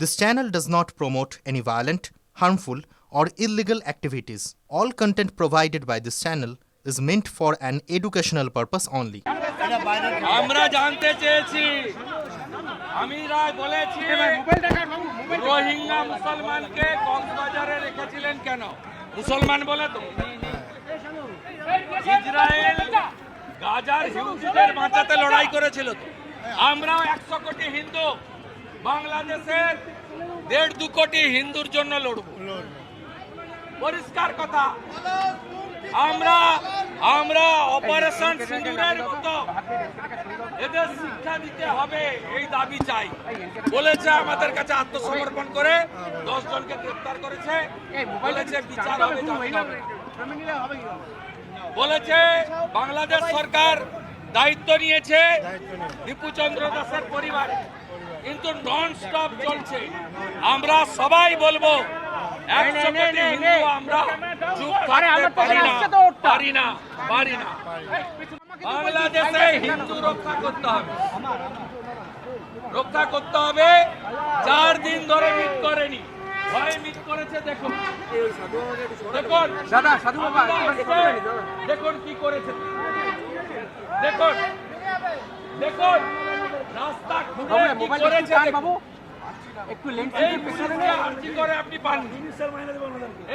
This channel does not promote any violent, harmful, or illegal activities. All content provided by this channel is meant for an educational purpose only. আমরা জানতে চেয়েছি আমিরা বলেছি রোহিঙ্গা মুসলমানকে কক্সবাজারে রেখেছিলেন কেন? মুসলমান বলে তো ইসরায়েল গাজার হিন্দুদের বাঁচাতে লড়াই করেছিল তো। আমরাও 100 কোটি হিন্দু বাংলাদেশের 1.5-2 কোটি হিন্দুর জন্য লড়ব। পরিষ্কার কথা। আমরা অপারেশন সিঁদুরের মতো এদের শিক্ষা দিতে হবে, এই দাবি চাই। বলেছে আমাদের কাছে আত্মসমর্পণ করে 10 জনকে গ্রেফতার করেছে, বলেছে বিচার হবে, জামিন হবে। বলেছে বাংলাদেশ সরকার দায়িত্ব নিয়েছে দীপু চন্দ্র দাসের পরিবার, কিন্তু নন স্টপ চলছে। আমরা সবাই বলবো 100 কোটি হিন্দু আমরা চুপ থাকতে পারি না। বাংলাদেশে হিন্দু রক্ষা করতে হবে। 4 দিন ধরে মিট করেনি, ভয় মিট করেছে। দেখুন দেখুন কি করেছে, দেখুন রাস্তা খুলে কি করেছে। একটু আর্জি করে আপনি পান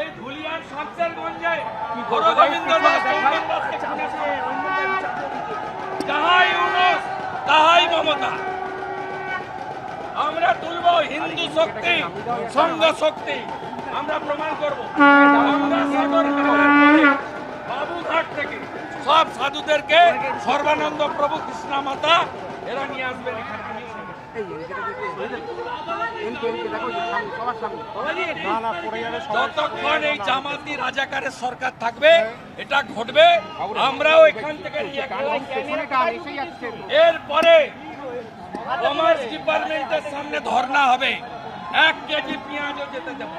এই ধুলিয়ার শামসেরগঞ্জে যাহাই ইউনুস তাহাই মমতা। আমরা তুলব হিন্দু শক্তি, সংঘ শক্তি, আমরা প্রমাণ করব। বাবুঘাট থেকে সব সাধুদেরকে সর্বানন্দ প্রভু কৃষ্ণা মাতা এরা নিয়ে আসবেন এখানে। যতক্ষণ এই জামাতি রাজাকারের সরকার থাকবে এটা ঘটবে। আমরাও এখান থেকে এরপরে কমার্স ডিপার্টমেন্টের সামনে ধর্ণা হবে, 1 কেজি পেঁয়াজও যেতে দেব।